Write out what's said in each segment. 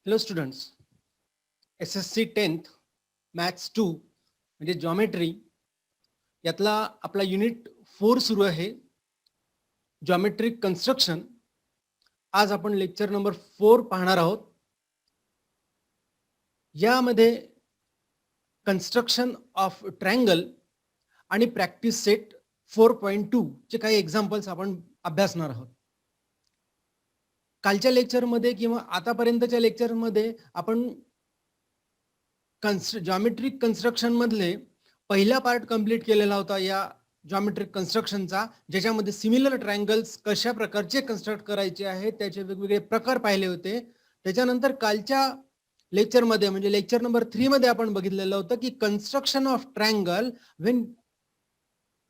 Hello students, SSC 10th maths 2 म्हणजे geometry यातला आपला युनिट 4 सुरू आहे. Geometric construction. आज आपण लेक्चर नंबर 4 पाहणार आहोत. यामध्ये कन्स्ट्रक्शन ऑफ ट्रायंगल आणि प्रॅक्टिस सेट 4.2 चे काही एक्झाम्पल्स आपण अभ्यासणार आहोत. कालच्या लेक्चरमध्ये किंवा आतापर्यंतच्या लेक्चरमध्ये आपण जॉमेट्रिक कन्स्ट्रक्शन मधले पहिला पार्ट कंप्लीट केलेला होता या जॉमेट्रिक कन्स्ट्रक्शनचा, ज्याच्यामध्ये सिमिलर ट्रायंगल्स कशा प्रकारचे कन्स्ट्रक्ट करायचे आहेत त्याचे वेगवेगळे प्रकार पाहिले होते. त्याच्यानंतर कालच्या लेक्चरमध्ये म्हणजे लेक्चर नंबर 3 मध्ये आपण बघितलेलं होतं की construction of triangle when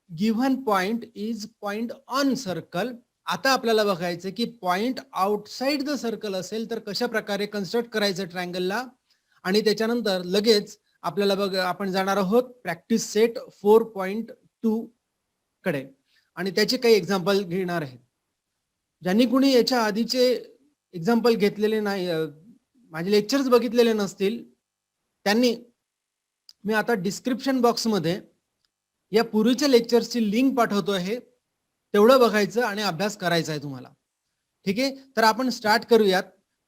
given point is point on circle. आता आपल्याला बघायचं की पॉइंट आउटसाइड द सर्कल असेल तर कशा प्रकारे कन्स्ट्रक्ट करायचं ट्रायंगलला. आणि त्याच्यानंतर लगेच आपल्याला आपण जाणार आहोत प्रॅक्टिस सेट 4.2 कडे आणि त्याचे काही एक्झाम्पल घेणार आहेत. ज्यांनी कुणी याच्या आधीचे एक्झाम्पल घेतलेले नाही, माझे लेक्चर्स बघितलेले नसतील, त्यांनी मी आता डिस्क्रिप्शन बॉक्समध्ये या पूर्वीच्या लेक्चर्सची लिंक पाठवतो आहे, तेवढं बघायचं आणि अभ्यास करायचा आहे तुम्हाला. ठीक आहे, तर आपण स्टार्ट करूयात.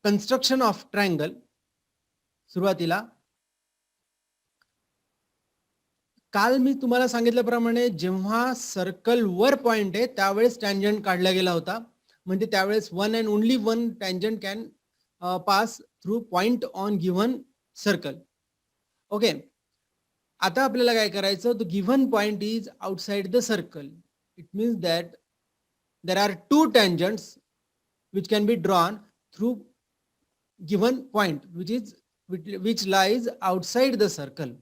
Construction of triangle. सुरुवातीला काल मी तुम्हाला सांगितल्याप्रमाणे जेव्हा सर्कल वर पॉइंट आहे त्यावेळेस टँजंट काढला गेला होता. म्हणजे त्यावेळेस one and only one tangent can pass through point on given circle. Okay, आता आपल्याला काय करायचं, the given point is outside the circle. It means that there are two tangents which can be drawn through given point which lies outside the circle.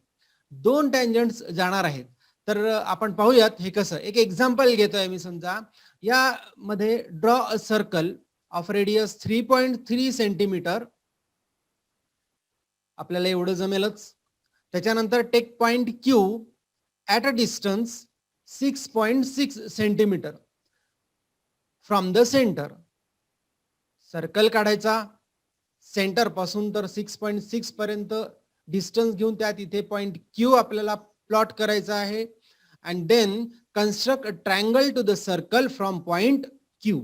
दोन tangents जाणार आहेत. तर आपण पाहूयात हे कसं. एक एक्झाम्पल घेतोय मी. समजा यामध्ये draw a circle of radius 3.3 centimetre. आपल्याला एवढं जमेलच. त्याच्यानंतर take point Q at a distance 6.6 centimetre from the centre. Circle काढायचा सेंटर पासून तर 6.6 पर्यंत डिस्टन्स घेऊन त्यात इथे पॉइंट क्यू आपल्याला प्लॉट करायचा आहे. And then construct a triangle to the circle from point Q.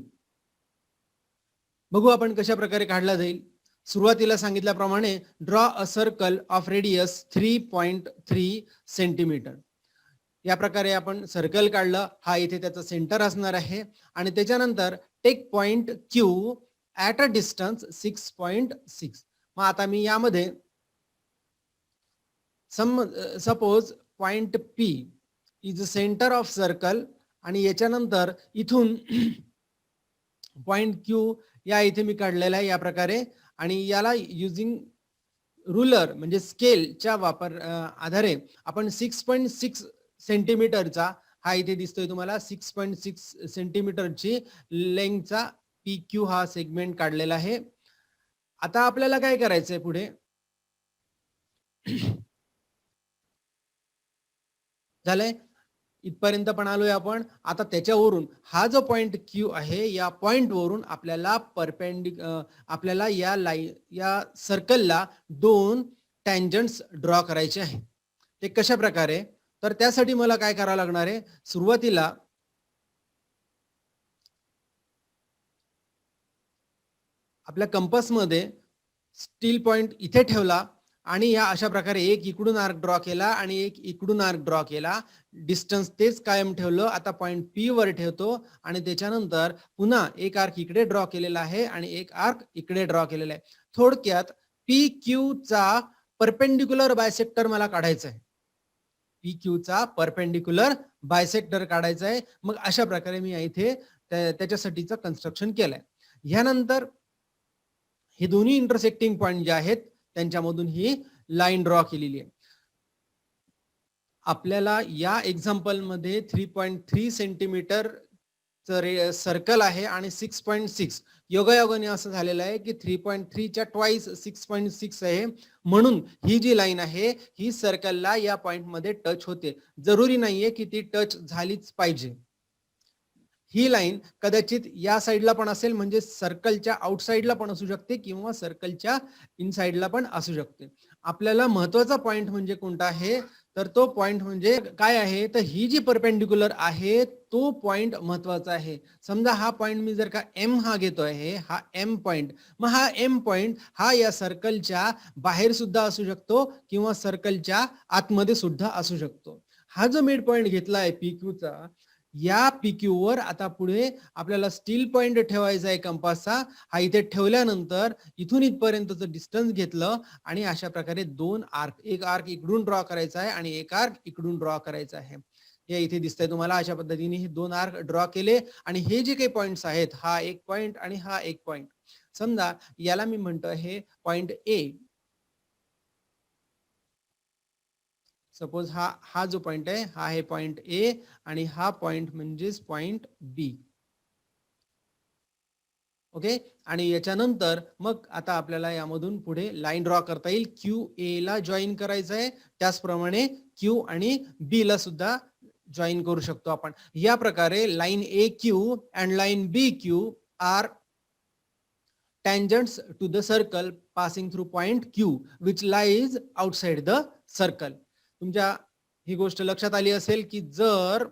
बघू आपण कशा प्रकारे काढला जाईल. सुरुवातीला सांगितल्याप्रमाणे draw a circle of radius 3.3 centimetre. या प्रकारे आपण सर्कल काढलं. हा इथे त्याचा सेंटर असणार आहे. आणि त्याच्यानंतर take point Q at a distance 6.6. मग आता मी यामध्ये suppose point P is a centre of circle आणि याच्यानंतर इथून पॉइंट Q या इथे मी काढलेला आहे या प्रकारे. आणि याला युजिंग रुलर म्हणजे स्केलच्या वापर आधारे आपण 6.6 सेंटीमीटरचा, हा इथे दिसतोय तुम्हाला, 6.6 सेंटीमीटरची लेंथचा PQ हा सेगमेंट काढलेला आहे. आता आपल्याला काय करायचंय पुढे. झालंय, इथपर्यंत पण आलोय आपण. आता त्याच्यावरून हा जो पॉइंट Q आहे या पॉइंट वरून आपल्याला या सर्कलला दोन टँजंट्स ड्रॉ करायचे आहे. ते कशा प्रकारे, तर त्यासाठी मला काय करावं लागणार आहे. सुरुवातीला आपल्या कंपासमध्ये स्टील पॉइंट इथे ठेवला आणि या अशा प्रकारे एक इकडून आर्क ड्रॉ केला आणि एक इकडून आर्क ड्रॉ केला. डिस्टन्स तेच कायम ठेवलं. आता पॉइंट P वर ठेवतो आणि त्याच्यानंतर पुन्हा एक आर्क इकडे ड्रॉ केलेला आहे आणि एक आर्क इकडे ड्रॉ केलेला आहे. थोडक्यात PQ चा परपेंडिक्युलर बायसेक्टर मला काढायचा आहे. PQ चा परपेंडिक्युलर बायसेक्टर काढायचा आहे. मग अशा प्रकारे मी इथे त्याच्यासाठीचं कन्स्ट्रक्शन केलंय. ह्यानंतर हे दोन्ही इंटरसेक्टिंग पॉइंट जे आहेत त्यांच्यामधून ही लाईन ड्रॉ केलेली आहे. आपल्याला या एक्झाम्पल मध्ये 3.3 सेंटीमीटर सर्कल आहे आणि 6.6. योगायोगाने असं झालेलं आहे की 3.3 च्या ट्वाइस 6.6 आहे. म्हणून ही जी लाईन आहे ही सर्कलला या पॉइंट मध्ये टच होते. जरुरी नाहीये की ती टच झालीच पाहिजे. ही लाईन कदाचित या साईडला पण असेल, म्हणजे सर्कलच्या आउटसाइडला पण असू शकते किंवा सर्कलच्या इनसाइडला पण असू शकते. आपल्याला महत्वाचा पॉइंट म्हणजे कोणता आहे, तर तो पॉइंट म्हणजे काय आहे, तर ही जी परपेंडिक्युलर आहे तो पॉइंट महत्वाचा आहे. समजा हा पॉइंट मी जर का एम हा घेतोय, हा एम पॉइंट, मग हा एम पॉइंट हा या सर्कलच्या बाहेर सुद्धा असू शकतो किंवा सर्कलच्या आतमध्ये सुद्धा असू शकतो. हा जो मिड पॉइंट घेतलाय पीक्यूचा, या पीक्यू वर आता पुढे आपल्याला स्टील पॉइंट ठेवायचा आहे कंपासचा. हा इथे ठेवल्यानंतर इथून इथपर्यंतचं डिस्टन्स घेतलं आणि अशा प्रकारे दोन आर्क, एक आर्क इकडून ड्रॉ करायचा आहे आणि एक आर्क इकडून ड्रॉ करायचा आहे. हे इथे दिसतंय तुम्हाला. अशा पद्धतीने हे दोन आर्क ड्रॉ केले आणि हे जे काही पॉइंट्स आहेत, हा एक पॉइंट आणि हा एक पॉइंट, समजा याला मी म्हणतो हे पॉइंट ए. सपोज हा हा जो पॉइंट आहे हा आहे पॉइंट ए आणि हा पॉइंट म्हणजेच पॉइंट बी. ओके. आणि याच्यानंतर मग आता आपल्याला यामधून पुढे लाईन ड्रॉ करता येईल. क्यू ए ला जॉईन करायचं आहे, त्याचप्रमाणे क्यू आणि बी ला सुद्धा जॉईन करू शकतो आपण. या प्रकारे line A Q and line B Q are tangents to the circle passing through point Q which lies outside the circle. तुमच्या ही गोष्ट लक्षात आली असेल की जर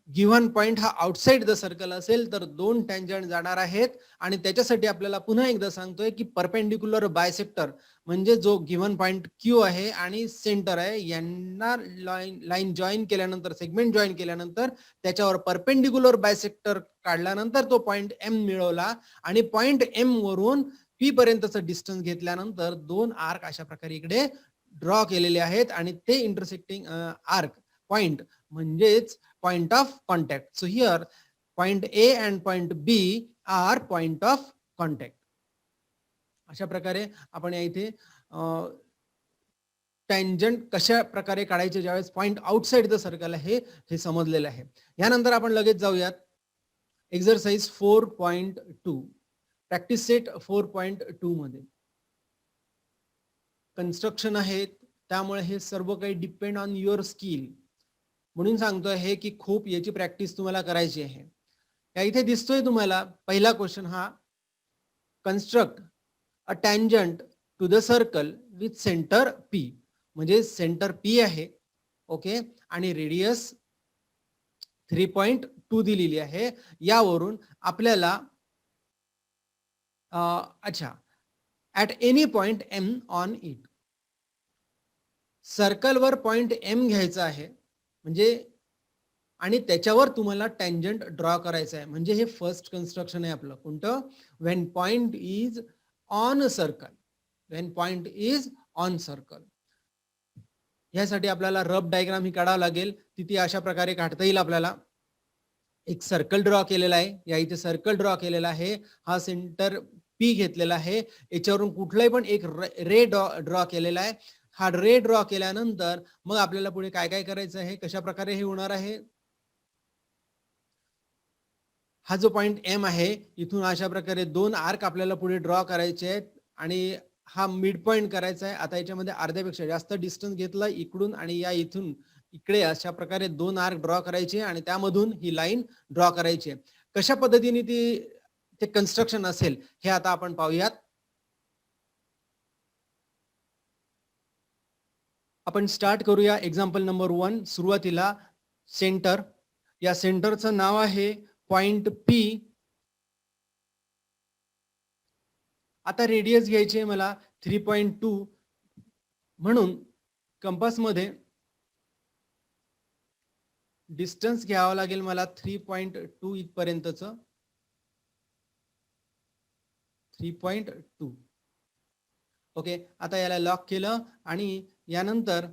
गिव्हन पॉइंट हा आउटसाइड द सर्कल असेल तर दोन टँजंट जाणार आहेत आणि त्याच्यासाठी आपल्याला पुन्हा एकदा सांगतोय की परपेंडिक्युलर बायसेक्टर म्हणजे जो गिव्हन पॉइंट क्यू आहे आणि सेंटर आहे यांना लाईन जॉईन केल्यानंतर, सेगमेंट जॉईन केल्यानंतर त्याच्यावर परपेंडिक्युलर बायसेक्टर काढल्यानंतर तो पॉइंट एम मिळवला आणि पॉइंट एम वरून पी पर्यंतचं डिस्टन्स घेतल्यानंतर दोन आर्क अशा प्रकारे इकडे ड्रॉ केलेले आहेत आणि ते इंटरसेक्टिंग आर्क पॉइंट म्हणजेच point of contact. So here point A and point B are point of contact. अशा प्रकारे आपण या इथे टँजंट कशा प्रकारे काढायचे ज्यावेळेस पॉइंट आउटसाइड द सर्कल आहे हे समजलेलं आहे. यानंतर आपण लगेच जाऊयात एक्सरसाइज 4.2 प्रॅक्टिस सेट 4.2 मध्ये. कन्स्ट्रक्शन आहेत त्यामुळे हे सर्व काही डिपेंड ऑन युअर स्किल, म्हणून सांगतोय हे की खूप याची प्रॅक्टिस तुम्हाला करायची आहे. या इथे दिसतोय तुम्हाला पहिला क्वेश्चन हा, construct a tangent to the circle with centre P. म्हणजे सेंटर पी आहे, ओके, आणि रेडियस 3.2 दिलेली आहे. यावरून आपल्याला अच्छा at any point M on it, सर्कलवर पॉइंट एम घ्यायचा आहे म्हणजे आणि त्याच्यावर तुम्हाला टँजंट ड्रॉ करायचा आहे. म्हणजे हे फर्स्ट कन्स्ट्रक्शन आहे आपलं. कोणतं? When point is on circle. When point is on circle. यासाठी आपल्याला रफ डायग्राम ही काढावं लागेल. ती अशा प्रकारे काढता येईल आपल्याला. एक सर्कल ड्रॉ केलेला आहे, या इथे सर्कल ड्रॉ केलेला आहे, हा सेंटर पी घेतलेला आहे, याच्यावरून कुठलाही पण एक रे ड्रॉ केलेला आहे. हा रे ड्रॉ केल्यानंतर मग आपल्याला पुढे काय काय करायचं आहे, कशा प्रकारे हे होणार आहे. हा जो पॉइंट एम आहे इथून अशा प्रकारे दोन आर्क आपल्याला पुढे ड्रॉ करायचे आहेत आणि हा मिड पॉइंट करायचा आहे. आता याच्यामध्ये अर्ध्यापेक्षा जास्त डिस्टन्स घेतला इकडून आणि या इथून इकडे अशा प्रकारे दोन आर्क ड्रॉ करायचे आणि त्यामधून ही लाईन ड्रॉ करायची. कशा पद्धतीने ते कन्स्ट्रक्शन असेल हे आता आपण पाहूयात. आपण स्टार्ट करूया. Example number 1. सुरुवातीला सेंटर, या सेंटरचं नाव आहे पॉइंट पी. आता रेडियस घ्यायची आहे मला 3.2, म्हणून कंपास मध्ये डिस्टन्स घ्यावं लागेल मला 3.2 इथपर्यंतच. 3.2. ओके. आता याला लॉक केलं आणि यानंतर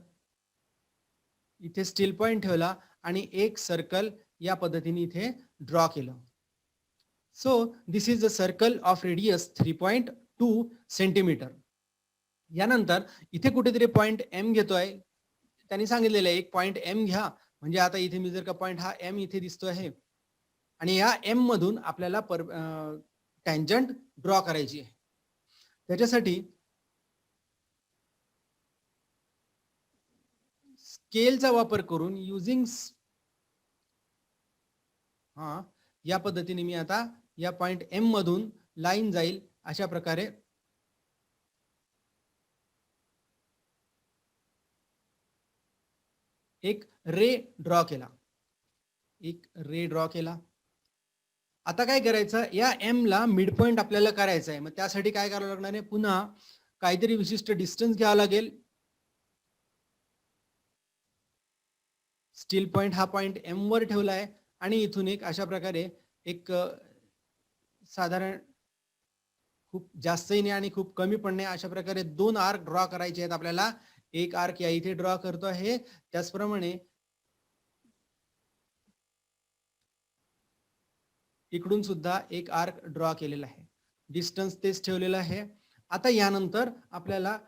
इथे स्टील पॉइंट ठेवला आणि एक सर्कल या पद्धतीने इथे ड्रॉ केलं. So this is the circle of radius 3.2 centimetre. यानंतर इथे कुठेतरी पॉइंट एम घेतोय, त्यांनी सांगितलेलं आहे एक पॉइंट एम घ्या. म्हणजे आता इथे मी जर का पॉइंट हा एम इथे दिसतो आहे आणि या एम मधून आपल्याला टँजंट ड्रॉ करायची आहे. त्याच्यासाठी स्केलचा वापर करून युजिंग हा, या पद्धतीने मी आता या पॉइंट एम मधून लाईन जाईल अशा प्रकारे एक रे ड्रॉ केला. आता काय करायचं, या एम ला मिड पॉइंट आपल्याला करायचं आहे. मग त्यासाठी काय करावं लागणार आहे, पुन्हा काहीतरी विशिष्ट डिस्टन्स घ्यावा लागेल. स्टील पॉइंट हा पॉइंट एम वर ठेवला आहे आणि इथून एक अशा प्रकारे एक साधारण खूप जास्तही नाही आणि खूप कमी पण नाही अशा प्रकारे दोन आर्क ड्रॉ करायचे आहेत आपल्याला. एक आर्क या इथे ड्रॉ करतो आहे, त्याचप्रमाणे इकडून सुद्धा एक आर्क ड्रॉ केलेला आहे. डिस्टन्स तेच ठेवलेलं आहे. आता यानंतर आपल्याला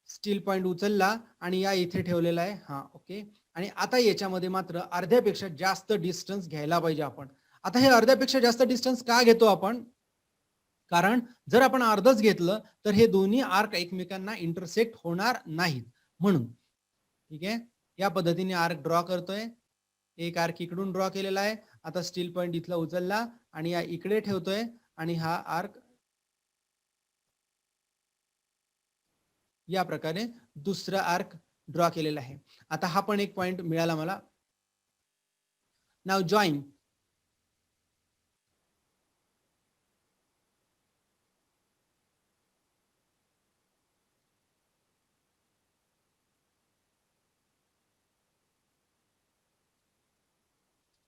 स्टील पॉइंट उचलला आणि या इथे ठेवलेला आहे. हा, ओके. आणि आता याच्यामध्ये मात्र अर्ध्यापेक्षा जास्त डिस्टन्स घ्यायला पाहिजे आपण. आता हे अर्ध्यापेक्षा जास्त डिस्टन्स का घेतो आपण, कारण जर आपण अर्धच घेतलं तर हे दोन्ही आर्क एकमेकांना इंटरसेक्ट होणार नाहीत म्हणून. ठीक आहे, या पद्धतीने आर्क ड्रॉ करतोय. एक आर्क इकडून ड्रॉ केलेला आहे. आता स्टील पॉइंट इथला उचलला आणि या इकडे ठेवतोय आणि हा आर्क या प्रकारे दुसरा आर्क ड्रॉ केलेला आहे. आता हा पण एक पॉइंट मिळाला मला. नाव जॉईन.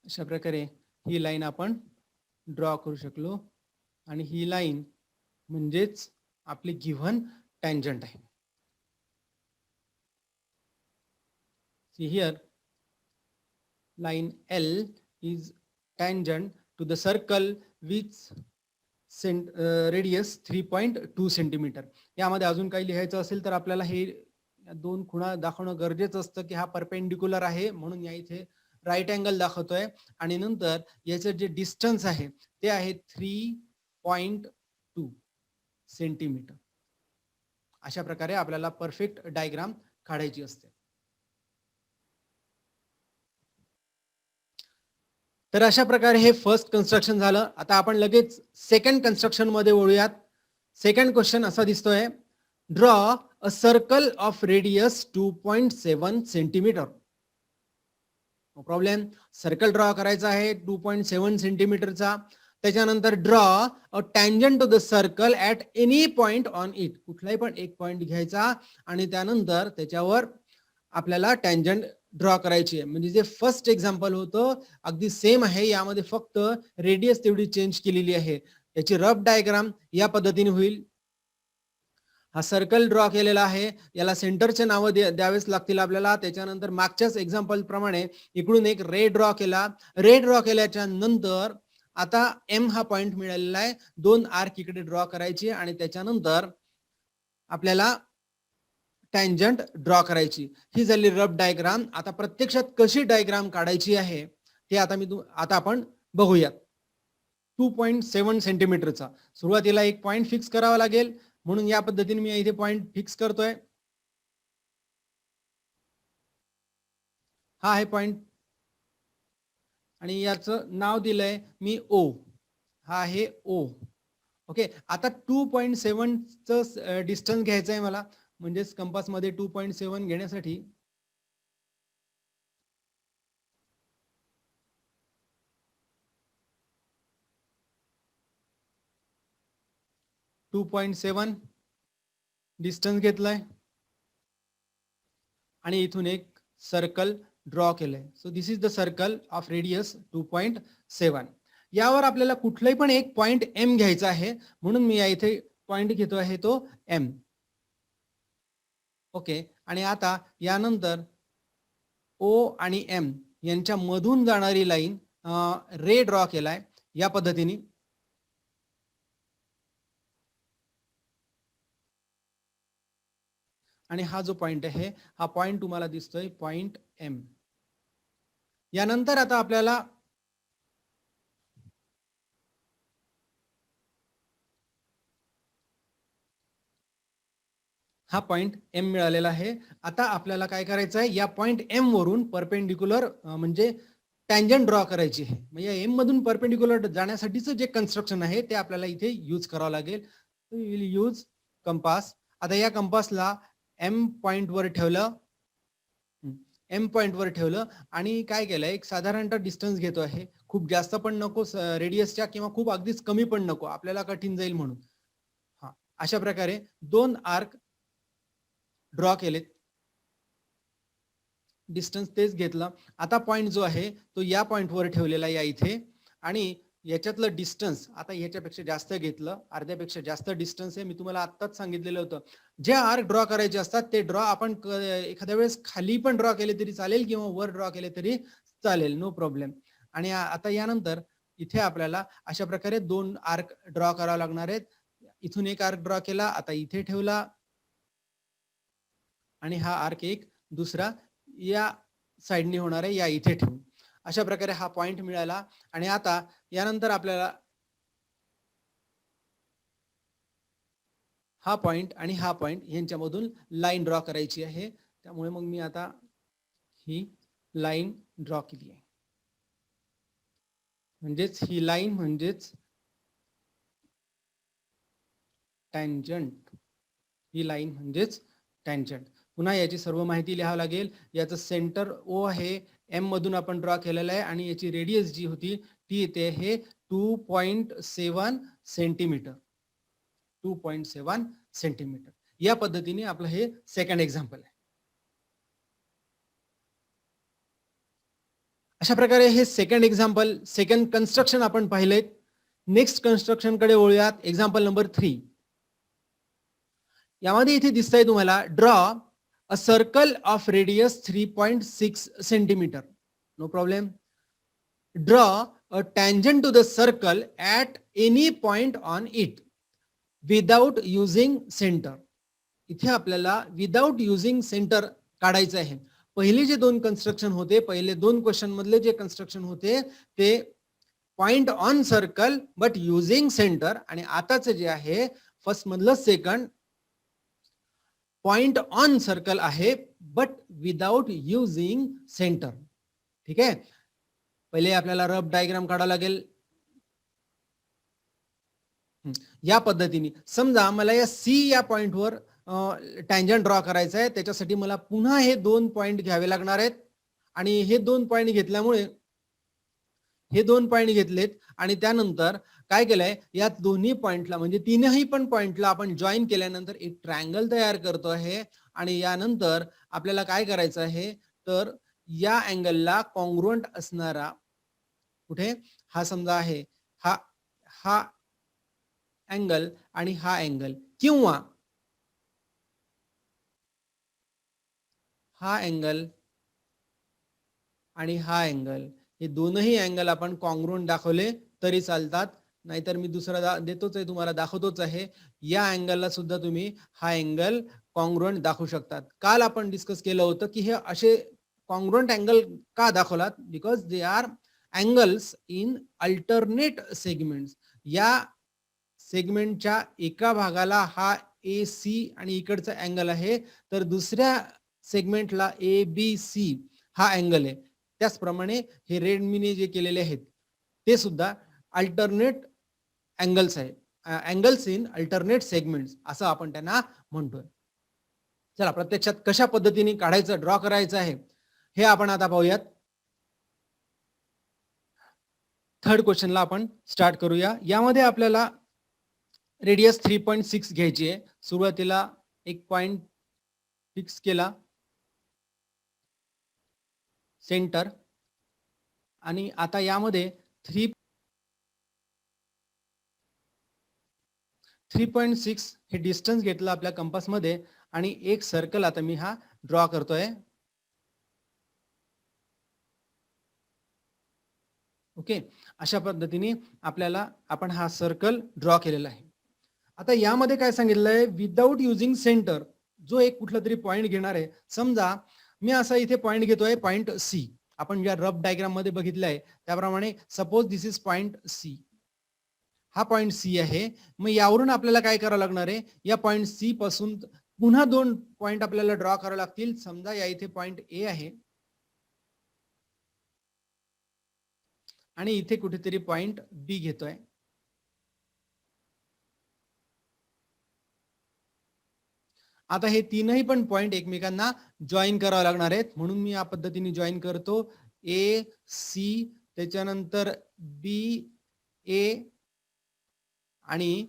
अशा प्रकारे ही लाईन आपण ड्रॉ करू शकलो आणि ही लाईन म्हणजेच आपली गिव्हन टँजंट आहे. See here, line L is tangent to the circle with radius 3.2 centimetre. यामध्ये अजून काही लिहायचं असेल तर आपल्याला हे दोन खुणा दाखवणं गरजेचं असतं की हा परपेंडिक्युलर आहे म्हणून या इथे राईट अँगल दाखवतोय आणि नंतर याचं जे डिस्टन्स आहे ते आहे 3.2 सेंटीमीटर. अशा प्रकारे आपल्याला परफेक्ट डायग्राम काढायची असते. तर अशा प्रकारे हे फर्स्ट कन्स्ट्रक्शन झालं. आता आपण लगेच सेकंड कन्स्ट्रक्शन मध्ये वळूयात. सेकंड क्वेश्चन असा दिसतोय, draw a circle of radius 2.7 centimetre. No problem. Circle draw करायचा आहे 2.7 सेंटीमीटरचा. त्याच्यानंतर draw a tangent to the circle at any point on it. कुठलाही पण एक पॉइंट घ्यायचा आणि त्यानंतर त्याच्यावर आपल्याला टँजंट ड्रॉ करायची आहे. म्हणजे जे फर्स्ट एक्झाम्पल होतं अगदी सेम आहे, यामध्ये फक्त रेडियस तेवढी चेंज केलेली आहे. याची रफ डायग्राम या पद्धतीने होईल. हा सर्कल ड्रॉ केलेला आहे, याला सेंटरचे नाव द्यावेच लागतील आपल्याला. त्याच्यानंतर मागच्याच एक्झाम्पल प्रमाणे इकडून एक रे ड्रॉ केला. रे ड्रॉ केल्याच्या नंतर आता एम हा पॉइंट मिळालेला आहे. दोन आर्क इकडे ड्रॉ करायचे आणि त्याच्यानंतर आपल्याला टँजंट ड्रॉ करायची. ही झाली रफ डायग्राम. आता प्रत्यक्षात कशी डायग्राम काढायची आहे ते आता आपण बघूयात. 2.7 सेंटीमीटरचा सुरुवातीला एक पॉइंट फिक्स करावा लागेल म्हणून या पद्धतीने मी इथे पॉइंट फिक्स करतोय. हा आहे पॉइंट आणि याचं नाव दिलंय मी ओ. हा आहे ओ. ओके. आता 2.7 च डिस्टन्स घ्यायचं आहे मला, म्हणजेच कंपास मध्ये 2.7 घेण्यासाठी डिस्टन्स घेतलाय आणि इथून एक सर्कल ड्रॉ केलंय. So this is the circle of radius 2.7. यावर आपल्याला कुठलाही पण एक पॉइंट एम घ्यायचा आहे म्हणून मी या इथे पॉइंट घेतो आहे तो एम. ओके. आणि आता यानंतर ओ आणि एम यांच्या मधून जाणारी लाईन रे ड्रॉ केलाय या पद्धतीने. आणि हा जो पॉइंट आहे हा पॉइंट तुम्हाला दिसतोय पॉइंट एम. यानंतर आता आपल्याला हा पॉइंट एम मिळालेला आहे. आता आपल्याला काय करायचं आहे, या पॉइंट एम वरून परपेंडिक्युलर म्हणजे टँजंट ड्रॉ करायची आहे. म्हणजे एम मधून परपेंडिक्युलर जाण्यासाठीचं जे कन्स्ट्रक्शन आहे ते आपल्याला इथे यूज करावं लागेल. We will use compass. आता या कंपासला एम पॉइंट वर ठेवलं, एम पॉइंट वर ठेवलं आणि काय केलं, एक साधारणतः डिस्टन्स घेतो आहे. खूप जास्त पण नको रेडियसच्या किंवा खूप अगदीच कमी पण नको, आपल्याला कठीण जाईल म्हणून. हा, अशा प्रकारे 2 आर्क ड्रॉ केलेत. डिस्टन्स तेच घेतलं. आता पॉइंट जो आहे तो या पॉइंटवर ठेवलेला या इथे आणि याच्यातलं डिस्टन्स आता याच्यापेक्षा जास्त घेतलं, अर्ध्यापेक्षा जास्त डिस्टन्स आहे. मी तुम्हाला आत्ताच सांगितलेलं होतं, जे आर्क ड्रॉ करायचे असतात ते ड्रॉ आपण एखाद्या वेळेस खाली पण ड्रॉ केले तरी चालेल किंवा वर ड्रॉ केले तरी चालेल, नो प्रॉब्लेम. आणि आता यानंतर इथे आपल्याला अशा प्रकारे 2 आर्क ड्रॉ करावे लागणार आहेत. इथून एक आर्क ड्रॉ केला, आता इथे ठेवला आणि हा आर्क एक दुसरा या साइडने होणार आहे, या इथे ठेवून. अशा प्रकारे हा पॉइंट मिळाला. आणि आता यानंतर आपल्याला हा पॉइंट आणि हा पॉइंट यांच्यामधून लाईन ड्रॉ करायची आहे. त्यामुळे मग मी आता ही लाईन ड्रॉ केली आहे. म्हणजेच ही लाईन म्हणजेच टँजंट. ही लाईन म्हणजेच टँजंट. पुन्हा याची सर्व माहिती लिहावं लागेल. याचं सेंटर ओ आहे, एम मधून आपण ड्रॉ केलेलं आहे आणि याची रेडियस जी होती ती येते आहे 2.7 सेंटीमीटर. 2.7 सेंटीमीटर. या पद्धतीने आपलं हे सेकंड एक्झाम्पल आहे. अशा प्रकारे हे सेकंड एक्झाम्पल, सेकंड कन्स्ट्रक्शन आपण पाहिलेत. नेक्स्ट कन्स्ट्रक्शन कडे वळूयात. Example number 3. यामध्ये इथे दिसतंय तुम्हाला, draw a circle of radius 3.6 centimetre. No problem. Draw a tangent to the circle at any point on it without using centre. इथे आपल्याला विदाउट युजिंग सेंटर काढायचं आहे. पहिले जे 2 कन्स्ट्रक्शन होते, पहिले 2 क्वेश्चन मधले जे कन्स्ट्रक्शन होते ते point on circle but using centre, आणि आताच जे आहे फर्स्ट मधलं सेकंड पॉइंट ऑन सर्कल आहे बट विदाउट युजिंग सेंटर. ठीक आहे. पहिले आपल्याला रफ डायग्राम काढावा लागेल. या पद्धतीने समजा मला या सी या पॉइंटवर टँजंट ड्रॉ करायचा आहे. त्याच्यासाठी मला पुन्हा हे 2 पॉइंट घ्यावे लागणार आहेत आणि हे 2 पॉइंट घेतल्यामुळे हे 2 पॉइंट घेतलेत आणि त्यानंतर काय केलंय, या दोन्ही पॉइंटला म्हणजे तीनही पण पॉइंटला आपण जॉईन केल्यानंतर एक ट्रायंगल तयार करतो आहे. आणि यानंतर आपल्याला काय करायचं आहे, तर या अँगलला कॉन्ग्रुएंट असणारा, कुठे हा समजा आहे हा हा अँगल आणि हा अँगल, किंवा हा अँगल आणि हा अँगल, हे दोनही अँगल आपण कॉन्ग्रुएंट दाखवले तरी चालतात. नाहीतर मी दुसरा देतोच आहे, तुम्हाला दाखवतोच आहे. या अँगलला सुद्धा तुम्ही हा अँगल कॉन्ग्रुएंट दाखवू शकतात. काल आपण डिस्कस केलं होतं की हे असे कॉन्ग्रुएंट अँगल का दाखवलात, because they are angles in alternate segments. या सेगमेंटच्या एका भागाला हा ए सी आणि इकडचा अँगल आहे, तर दुसऱ्या सेगमेंटला ए बी सी हा अँगल आहे. त्याचप्रमाणे हे रेडमीने जे केलेले आहेत ते सुद्धा अल्टरनेट अँगल्स आहेत. अँगल्स इन अल्टरनेट सेगमेंट्स असं आपण त्यांना म्हणतोय. चला, प्रत्यक्षात कशा पद्धतीने काढायचं, ड्रॉ करायचं आहे हे आपण आता पाहूयात. थर्ड क्वेश्चनला आपण स्टार्ट करूया. यामध्ये आपल्याला रेडियस 3.6 घ्यायची आहे. सुरुवातीला एक पॉइंट फिक्स केला, सेंटर, आणि आता यामध्ये 3.6 हे डिस्टन्स घेतलं आपल्या कंपास मध्ये आणि एक सर्कल आता मी हा ड्रॉ करतोय. ओके, अशा पद्धतीने आपण हा सर्कल ड्रॉ केलेला आहे. आता यामध्ये काय सांगितलंय, विदाउट युजिंग सेंटर. जो एक कुठला तरी पॉइंट घेणार आहे. समजा मी असा इथे पॉइंट घेतोय, पॉइंट सी. आपण ज्या रफ डायग्राम मध्ये बघितलंय त्याप्रमाणे suppose this is point C. हा पॉइंट सी आहे. मग यावरून आपल्याला काय करावं लागणार आहे, या पॉइंट सी पासून पुन्हा 2 पॉइंट आपल्याला ड्रॉ करावे लागतील. समजा या इथे पॉइंट ए आहे आणि इथे कुठेतरी पॉइंट बी घेतोय. आता हे तीनही पण पॉइंट एकमेकांना जॉईन करावं लागणार आहेत, म्हणून मी या पद्धतीने जॉईन करतो. ए सी, त्याच्यानंतर बी ए आणि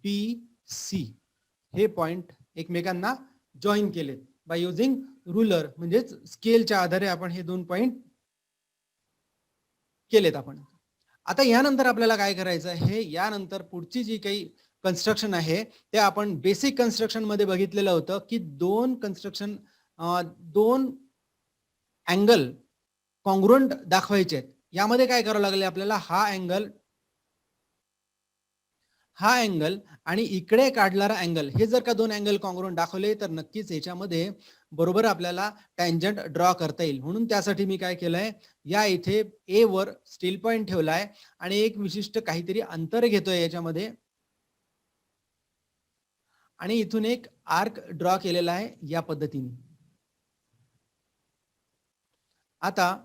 बी सी हे पॉइंट एकमेकांना जॉईन केलेत बाय युझिंग रुलर, म्हणजेच स्केलच्या आधारे आपण हे दोन पॉइंट केलेत आपण. आता यानंतर आपल्याला काय करायचं आहे, यानंतर पुढची जी काही कन्स्ट्रक्शन आहे ते आपण बेसिक कन्स्ट्रक्शन मध्ये बघितलेलं होतं की दोन अँगल कॉन्ग्रुएंट दाखवायचे आहेत. यामध्ये काय करावं लागले आपल्याला, हा अँगल आणि इकडे काढणारा अँगल, हे जर का दोन अँगल कॉन्ग्रुएंट दाखवले तर नक्कीच याच्यामध्ये बरोबर आपल्याला टँजंट ड्रॉ करता येईल. म्हणून त्यासाठी मी काय केलंय, या इथे ए वर स्टील पॉइंट ठेवलाय आणि एक विशिष्ट काहीतरी अंतर घेतोय याच्यामध्ये आणि इथून एक आर्क ड्रॉ केलेला आहे या पद्धतीने. आता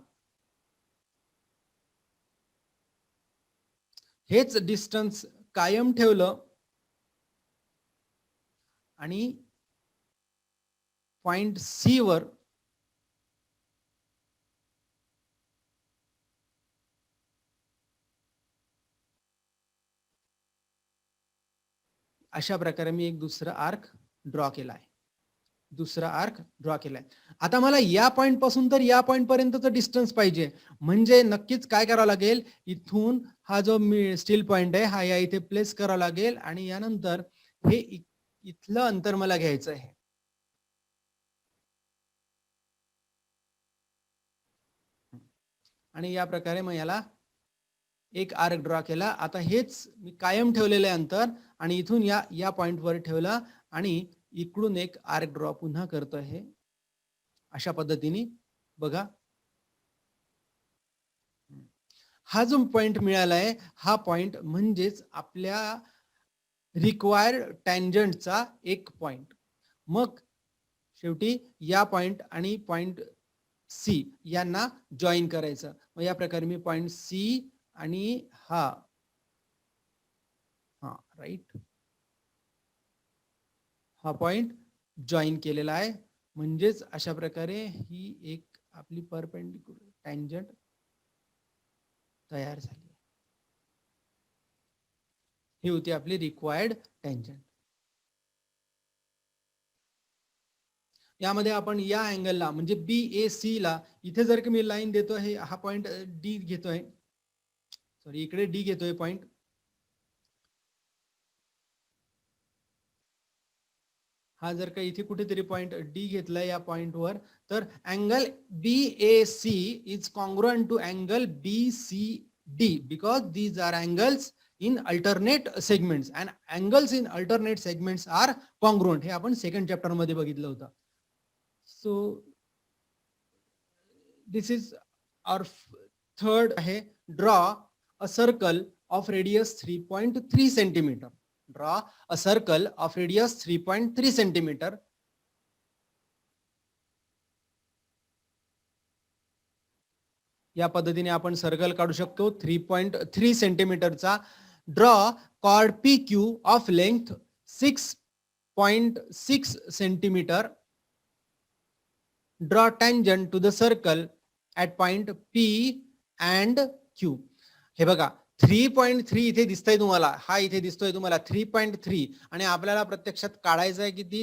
हेच डिस्टन्स कायम ठेवलं आणि पॉइंट सी वर अशा प्रकारे मी एक दुसरा आर्क ड्रॉ केलाय. आता मला या पॉइंट पासून तर या पॉइंट पर्यंतचं डिस्टन्स पाहिजे, म्हणजे नक्कीच काय करावं लागेल, इथून हा जो स्टील पॉइंट आहे हा या इथे प्लेस करावा लागेल आणि यानंतर हे इथलं अंतर मला घ्यायचं आहे. आणि या प्रकारे मग याला एक आर्क ड्रॉ केला. आता हेच मी कायम ठेवलेलं आहे अंतर आणि इथून या पॉइंट वर ठेवला आणि इकडून एक आर्क ड्रॉ पुन्हा करतो आहे अशा पद्धतीने. बघा, हा जो पॉइंट मिळाला आहे हा पॉइंट म्हणजेच आपल्या रिक्वायर्ड टँजंटचा एक पॉइंट. मग शेवटी या पॉइंट आणि पॉइंट सी यांना जॉईन करायचं. मग या प्रकारे मी पॉइंट सी आणि हा राईट हा पॉइंट जॉईन केलेला आहे. म्हणजेच अशा प्रकारे ही एक आपली परपेंडिक्युलर टँजंट तयार झाली. ही होती आपली रिक्वायर्ड टँजंट. यामध्ये आपण या अँगलला म्हणजे BAC ला इथे जर का मी लाईन देतोय, हा पॉइंट डी घेतोय, सॉरी इकडे डी घेतोय पॉइंट, हा जर का इथे कुठेतरी पॉइंट डी घेतलाय या पॉइंट वर, तर angle BAC is congruent to angle BCD because these are angles in alternate segments and angles in alternate segments are congruent. हे आपण सेकंड चॅप्टर मध्ये बघितलं होतं. So this is our third आहे, draw a circle of radius 3.3 centimetre. Draw a circle of radius 3.3 centimeter. या पद्धतीने आपण circle काढू शकतो 3.3 सेंटीमीटरचा. Draw chord PQ of length 6.6 centimetre. Draw tangent to the circle at point P and Q. हे बघा 3.3 इथे दिसतंय तुम्हाला, हा इथे दिसतोय तुम्हाला 3.3 आणि आपल्याला प्रत्यक्षात काढायचा आहे किती,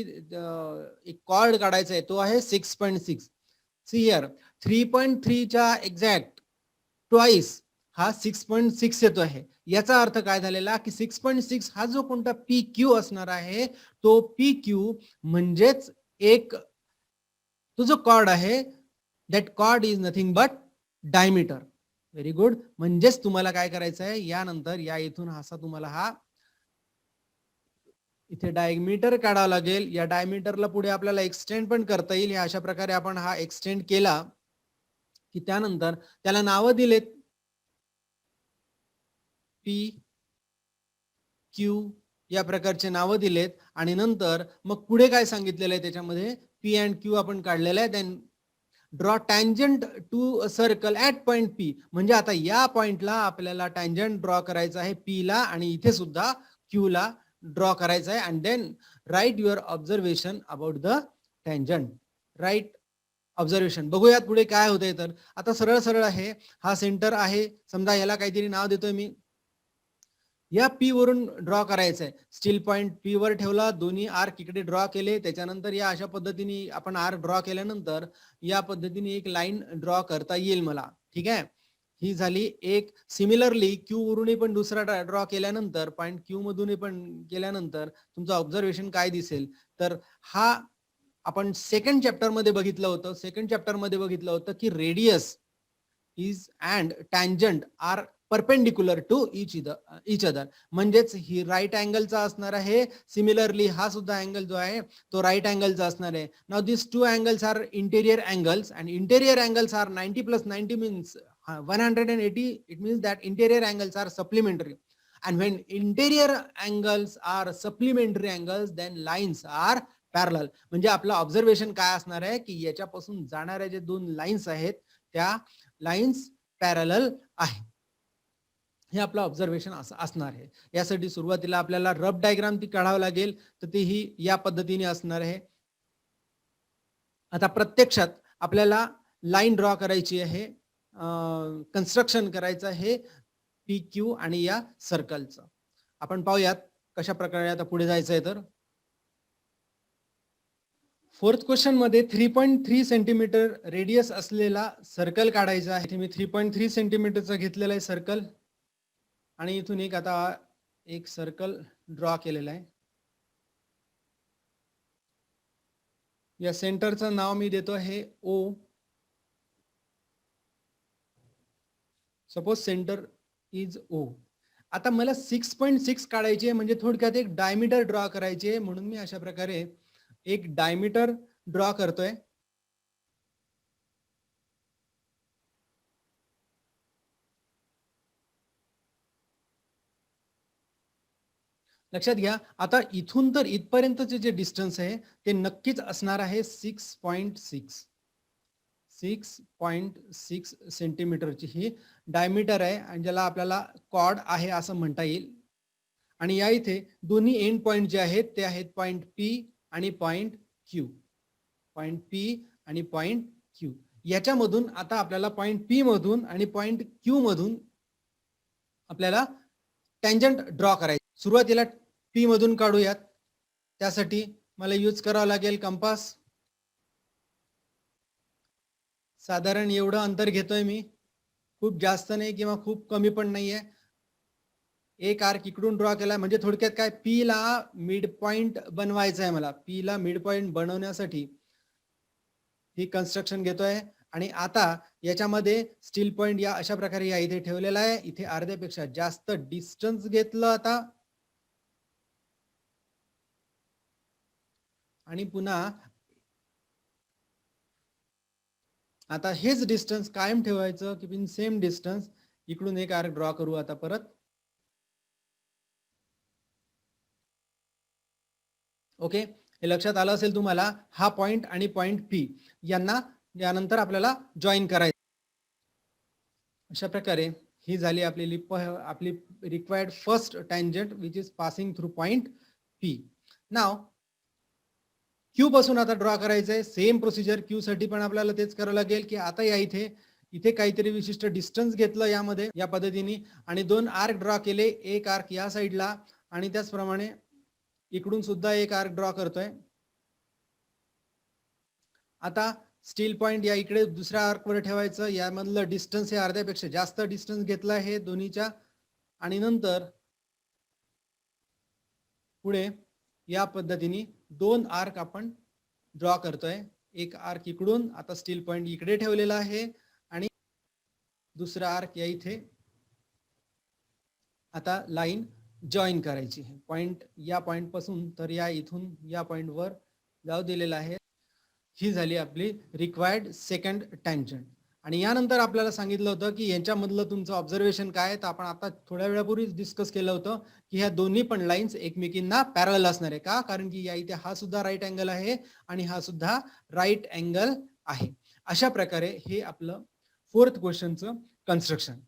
एक कॉर्ड काढायचा आहे, तो आहे 6.6. सी हियर 3.3 च्या एक्झॅक्ट ट्वाइस हा 6.6 येतो आहे. याचा अर्थ काय झालेला की 6.6 हा जो कोणता PQ असणार आहे तो PQ म्हणजेच एक तो जो कॉर्ड आहे, that chord is nothing but diameter. Very good. म्हणजेच तुम्हाला काय करायचं आहे, यानंतर या इथून असा तुम्हाला हा इथे डायमीटर काढावा लागेल. या डायमीटरला पुढे आपल्याला एक्सटेंड पण करता येईल. अशा प्रकारे आपण हा एक्सटेंड केला की त्यानंतर त्याला नावं दिलेत PQ या प्रकारचे नावं दिलेत आणि नंतर मग पुढे काय सांगितलेलं आहे त्याच्यामध्ये P अँड Q आपण काढलेलं आहे. Then draw tangent to circle at point P. म्हणजे आता या पॉइंटला आपल्याला टँजंट ड्रॉ करायचा आहे पी ला आणि इथे सुद्धा क्यू ला ड्रॉ करायचा आहे. And then write your observation about the tangent. Write observation. बघूयात पुढे काय होतंय. तर आता सरळ सरळ आहे. हा सेंटर आहे, समजा याला काहीतरी नाव देतोय मी. या पी वरून ड्रॉ करायचं आहे. स्टील पॉइंट पी वर ठेवला, दोन्ही आर्क इकडे ड्रॉ केले. त्याच्यानंतर या अशा पद्धतीने आपण आर्क ड्रॉ केल्यानंतर या पद्धतीने एक लाईन ड्रॉ करता येईल मला. ठीक आहे. ही झाली एक. सिमिलरली क्यू वरून पण दुसरा ड्रॉ केल्यानंतर, पॉइंट क्यू मधून पण केल्यानंतर तुमचं ऑब्झर्वेशन काय दिसेल. तर हा आपण सेकंड चॅप्टर मध्ये बघितलं होतं. सेकंड चॅप्टर मध्ये बघितलं होतं की radius is and tangent are perpendicular to each other. म्हणजेच ही राईट अँगलचा असणार आहे. सिमिलरली हा सुद्धा अँगल जो आहे तो राईट अँगलचा असणार आहे. Now this two angles are interior angles and interior angles are 90 + 90 means 180. It means that interior angles are supplementary. And when interior angles are supplementary angles, then lines are parallel. म्हणजे आपलं observation काय असणार आहे की याच्यापासून जाणाऱ्या जे दोन लाईन्स आहेत त्या लाईन्स पॅरलल आहे. हे आपलं ऑब्झर्वेशन असणार आहे. यासाठी सुरुवातीला आपल्याला रफ डायग्राम ती काढावं लागेल. तर ती ही या पद्धतीने असणार आहे. आता प्रत्यक्षात आपल्याला लाईन ड्रॉ करायची आहे, कन्स्ट्रक्शन करायचं आहे पी क्यू आणि या सर्कलचं. आपण पाहूयात कशा प्रकारे आता पुढे जायचं आहे. तर फोर्थ क्वेश्चन मध्ये 3.3 सेंटीमीटर रेडियस असलेला सर्कल काढायचा आहे. मी 3.3 सेंटीमीटरचा घेतलेला आहे सर्कल आणि इथून एक आता एक सर्कल ड्रॉ केलेला आहे. या सेंटरचं नाव मी देतो आहे ओ. सपोज सेंटर इज ओ. आता मला 6.6 काढायचे म्हणजे थोडक्यात एक डायमीटर ड्रॉ करायचे, म्हणून मी अशा प्रकारे एक डायमीटर ड्रॉ करतोय. लक्षात घ्या. आता इथून तर इथपर्यंतचे जे डिस्टन्स आहे ते नक्कीच असणार आहे 6.6. 6.6 सेंटीमीटरची ही डायमीटर आहे आणि ज्याला आपल्याला कॉर्ड आहे असं म्हणता येईल. आणि या इथे दोन्ही एंड पॉइंट जे आहेत ते आहेत पॉइंट पी आणि पॉइंट क्यू. पॉइंट पी आणि पॉइंट क्यू. याच्यामधून आता आपल्याला पॉइंट पी मधून आणि पॉइंट क्यू मधून आपल्याला टँजंट ड्रॉ करायचं. सुरुवातीला पी मधून काढूयात. त्यासाठी मला यूज करावं लागेल कंपास. साधारण एवढं अंतर घेतोय मी. खूप जास्त नाही किंवा खूप कमी पण नाहीये. एक आर्क इकडून ड्रॉ केला म्हणजे थोडक्यात काय पी ला मिड पॉइंट बनवायचं आहे मला. पी ला मिड पॉइंट बनवण्यासाठी ही कन्स्ट्रक्शन घेतोय. आणि आता याच्यामध्ये स्टील पॉइंट या अशा प्रकारे या इथे ठेवलेला आहे. इथे अर्ध्यापेक्षा जास्त डिस्टन्स घेतलं आता आणि पुन्हा आता हेच डिस्टन्स कायम ठेवायचं की इन सेम डिस्टन्स इकडून एक आर्क ड्रॉ करू आता परत. ओके, हे लक्षात आलं असेल तुम्हाला. हा पॉइंट आणि पॉइंट पी यांना यानंतर आपल्याला जॉईन करायचं. अशा प्रकारे ही झाली आपली required first tangent which is passing through point P. Now Q पासून आता ड्रॉ करायचंय. सेम प्रोसिजर क्यू साठी पण आपल्याला तेच करावं लागेल की आता या इथे काहीतरी विशिष्ट डिस्टन्स घेतलं यामध्ये या पद्धतीने आणि दोन आर्क ड्रॉ केले. एक आर्क या साईडला आणि त्याचप्रमाणे इकडून सुद्धा एक आर्क ड्रॉ करतोय. आता स्टील पॉइंट या इकडे दुसऱ्या आर्क वर ठेवायचं. यामधलं डिस्टन्स हे अर्ध्यापेक्षा जास्त डिस्टन्स घेतलं आहे दोन्हीच्या आणि नंतर पुढे या पद्धतीने दोन आर्क आपण ड्रॉ करतोय. एक आर्क इकडून आता स्टील पॉइंट इकडे ठेवलेला आहे आणि दुसरा आर्क या इथे आता लाईन जॉईन करायची आहे. पॉइंट या पॉइंट पासून तर या इथून या पॉइंट वर जाऊ दिलेला आहे. ही झाली आपली रिक्वायर्ड सेकंड टँजंट. आणि यानंतर आपल्याला सांगितलं होतं की यांच्यामधलं तुमचं ऑब्झर्वेशन काय. तर आपण आता थोड्या वेळापूर्वीच डिस्कस केलं होतं की ह्या दोन्ही पण लाईन्स एकमेकींना पॅरलल असणार आहे. का? कारण की या इथे हा सुद्धा राईट अँगल आहे आणि हा सुद्धा राईट अँगल आहे. अशा प्रकारे हे आपलं 4th क्वेश्चनचं कन्स्ट्रक्शन.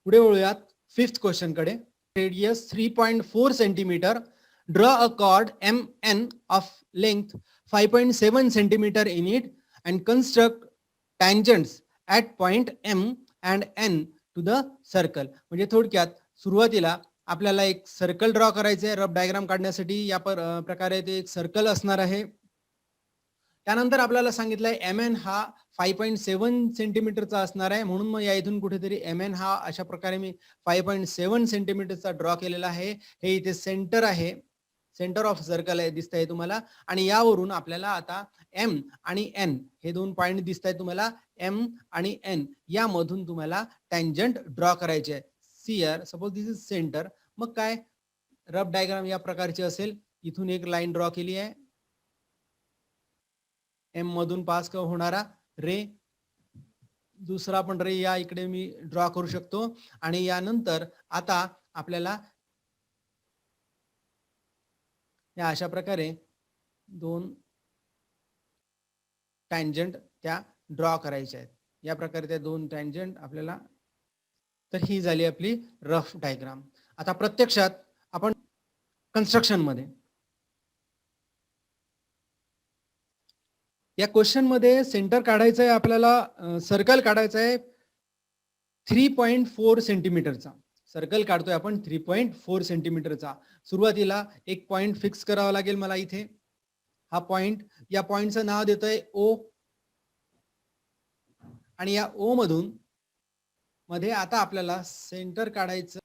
पुढे वळूयात 5th क्वेश्चन कडे. Radius 3.4 centimetre. Draw a chord MN of length 5.7 centimetre in it and construct tangents at point M and N to the circle. म्हणजे थोडक्यात सुरुवातीला आपल्याला एक सर्कल ड्रॉ करायचं आहे. रफ डायग्राम काढण्यासाठी या प्रकारे ते एक सर्कल असणार आहे. त्यानंतर आपल्याला सांगितलंय MN हा 5.7 सेंटीमीटरचा असणार आहे. म्हणून मग या इथून कुठेतरी MN हा अशा प्रकारे मी 5.7 सेंटीमीटरचा ड्रॉ केलेला आहे. हे इथे सेंटर आहे, सेंटर ऑफ सर्कल आहे, दिसतंय तुम्हाला. आणि यावरून आपल्याला आता M आणि N हे दोन पॉइंट दिसत आहेत तुम्हाला. M आणि N यामधून तुम्हाला टँजंट ड्रॉ करायचे आहे. Here suppose this is centre. मग काय रफ डायग्राम या प्रकारची असेल. इथून एक लाईन ड्रॉ केली आहे. M मधून पास होणारा रे, दुसरा पण रे या इकडे मी ड्रॉ करू शकतो. आणि यानंतर आता आपल्याला या अशा प्रकारे दोन टँजंट त्या ड्रॉ करायच्या आहेत. या प्रकारे त्या दोन टँजंट आपल्याला. तर ही झाली आपली रफ डायग्राम. आता प्रत्यक्षात आपण कन्स्ट्रक्शन मध्ये या क्वेश्चन मध्ये सेंटर काढायचं आहे आपल्याला. सर्कल काढायचं आहे 3.4 सेंटीमीटरचा. सर्कल काढतोय आपण 3.4 सेंटीमीटरचा. सुरुवातीला एक पॉइंट फिक्स करावा लागेल मला इथे. हा पॉइंट, या पॉइंटचं नाव देतोय O. आणि या O मधून मध्ये आता आपल्याला सेंटर काढायचं.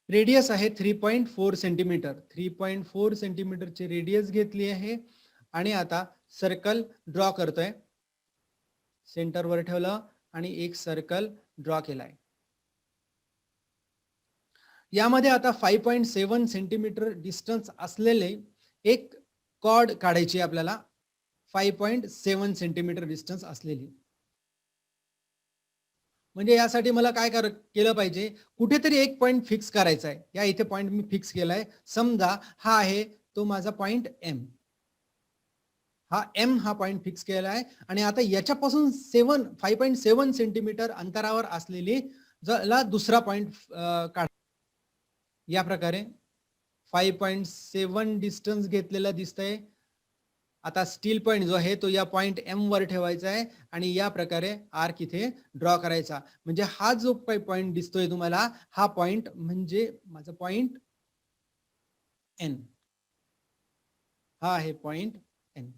रेडियस आहे 3.4 सेंटीमीटर. 3.4 सेंटीमीटरची रेडियस घेतली आहे. आणि आता सर्कल ड्रॉ करतोय. सेंटरवर ठेवलं आणि एक सर्कल ड्रॉ केलाय. यामध्ये आता 5.7 सेंटीमीटर डिस्टन्स असलेले एक कॉर्ड काढायची आपल्याला. 5.7 सेंटीमीटर डिस्टन्स असलेली. म्हणजे यासाठी मला काय केलं पाहिजे, कुठेतरी एक पॉइंट फिक्स करायचा आहे. या इथे पॉइंट मी फिक्स केलाय. समजा हा आहे तो माझा पॉइंट M. हा M हा पॉइंट फिक्स केला आहे. आणि आता याच्यापासून 5.7 सेंटीमीटर अंतरावर असलेली ज्याला दुसरा पॉइंट काढ. या प्रकारे 5.7 डिस्टन्स घेतलेला दिसतंय. आता स्टील पॉइंट जो आहे तो या पॉइंट M वर ठेवायचा आहे आणि या प्रकारे आर्क इथे ड्रॉ करायचा. म्हणजे हा जो पॉइंट दिसतोय तुम्हाला, हा पॉइंट म्हणजे माझा पॉइंट N. हा आहे पॉइंट N.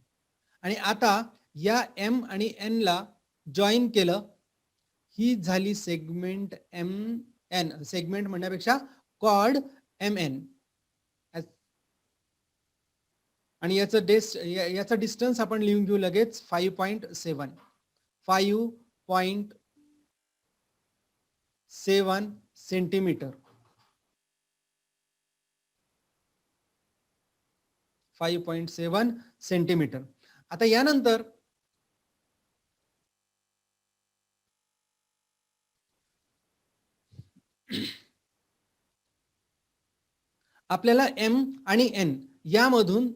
आणि आता या M आणि N ला जॉईन केलं. ही झाली सेगमेंट MN. सेगमेंट म्हणण्यापेक्षा कॉर्ड MN. आणि याचा डिस्टन्स आपण लिहून घेऊ लगेच. 5.7 सेंटीमीटर. 5.7 सेंटीमीटर. आता यानंतर आपल्याला M आणि N यामधून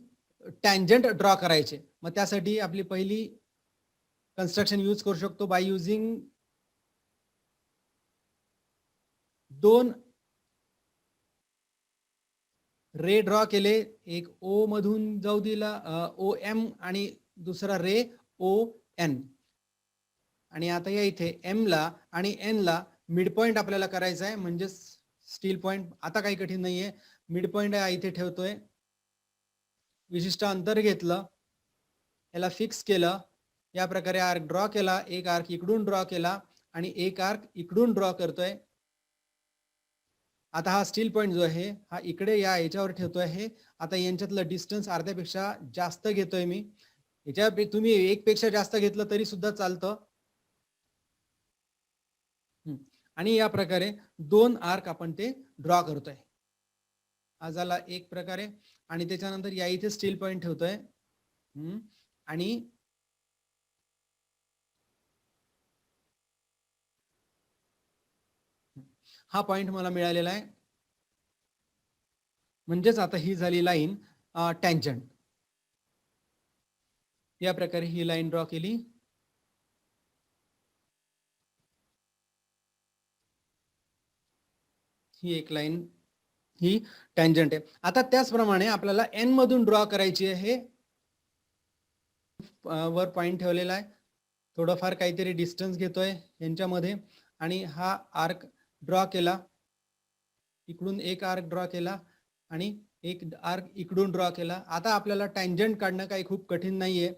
टँजंट ड्रॉ करायचे. मग त्यासाठी आपली पहिली कन्स्ट्रक्शन यूज करू शकतो बाय युजिंग दोन रे ड्रॉ केले. एक O मधून जाऊ दिला OM आणि दुसरा रे ON. आणि आता या इथे M ला आणि N ला मिड पॉइंट आपल्याला करायचा आहे. म्हणजे स्टील पॉइंट आता काही कठीण नाहीये. मिड पॉइंट इथे ठेवतोय. विशिष्ट अंतर घेतलं, याला फिक्स केलं. या प्रकारे आर्क ड्रॉ केला. एक आर्क इकडून ड्रॉ केला आणि एक आर्क इकडून ड्रॉ करतोय. आता हा स्टील पॉइंट जो आहे हा इकडे या याच्यावर ठेवतोय आहे. आता यांच्यातलं डिस्टन्स अर्ध्यापेक्षा जास्त घेतोय मी. याच्या तुम्ही एक पेक्षा जास्त घेतलं तरी सुद्धा चालतं. आणि या प्रकारे दोन आर्क आपण ते ड्रॉ करतोय. हा झाला एक प्रकारे. आणि त्याच्यानंतर या इथे स्टील पॉइंट ठेवतोय. आणि हा पॉइंट मला मिळालेला आहे. म्हणजेच आता ही झाली लाईन टँजंट. या प्रकारे ही लाईन ड्रॉ केली. ही एक लाईन ही टँजंट आहे. आता त्याचप्रमाणे आपल्याला एन मधून ड्रॉ करायची आहे. वर पॉइंट ठेवलेला आहे, थोडंफार काहीतरी डिस्टन्स घेतोय यांच्यामध्ये आणि हा आर्क ड्रॉ केला, इकडून एक आर्क ड्रॉ केला आणि एक आर्क इकडून ड्रॉ केला. आता आपल्याला टँजंट काढणं काही खूप कठीण नाहीये.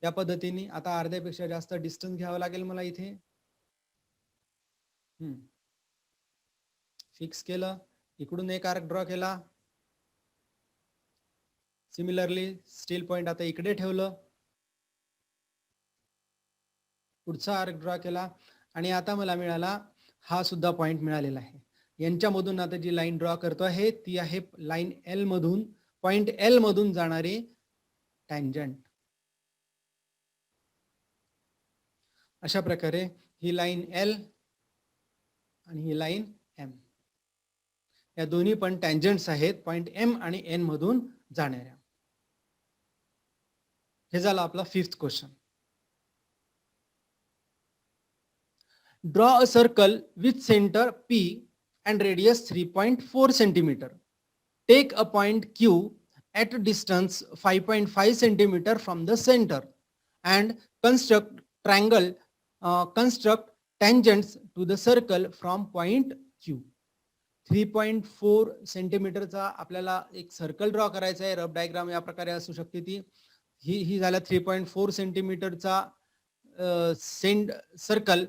या पद्धतीने आता अर्ध्यापेक्षा जास्त डिस्टन्स घ्यावं लागेल मला इथे. फिक्स केलं, इकडून एक आर्क ड्रॉ केला, सिमिलरली स्टील पॉइंट आता इकडे ठेवलं, पुढचा आर्क ड्रॉ केला आणि आता मला मिळाला हा सुद्धा पॉइंट मिळालेला आहे. यांच्यामधून आता जी लाईन ड्रॉ करतो आहे ती आहे लाईन एल मधून, पॉइंट एल मधून जाणारी टँजंट. अशा प्रकारे ही लाईन एल आणि ही लाईन एम, या दोन्ही पण टँजंट्स आहेत पॉइंट एम आणि एन मधून जाणाऱ्या. हे झालं आपला 5th question. Draw a circle with center P and radius 3.4 centimeter. Take a point Q at a distance 5.5 centimeter from the center and construct tangents to the circle from point Q. 3.4 सेंटीमीटरचा आपल्याला एक circle draw करायचा आहे. Rough diagram या प्रकारे असू शकते ती. ही झाला 3.4 सेंटीमीटरचा सर्कल.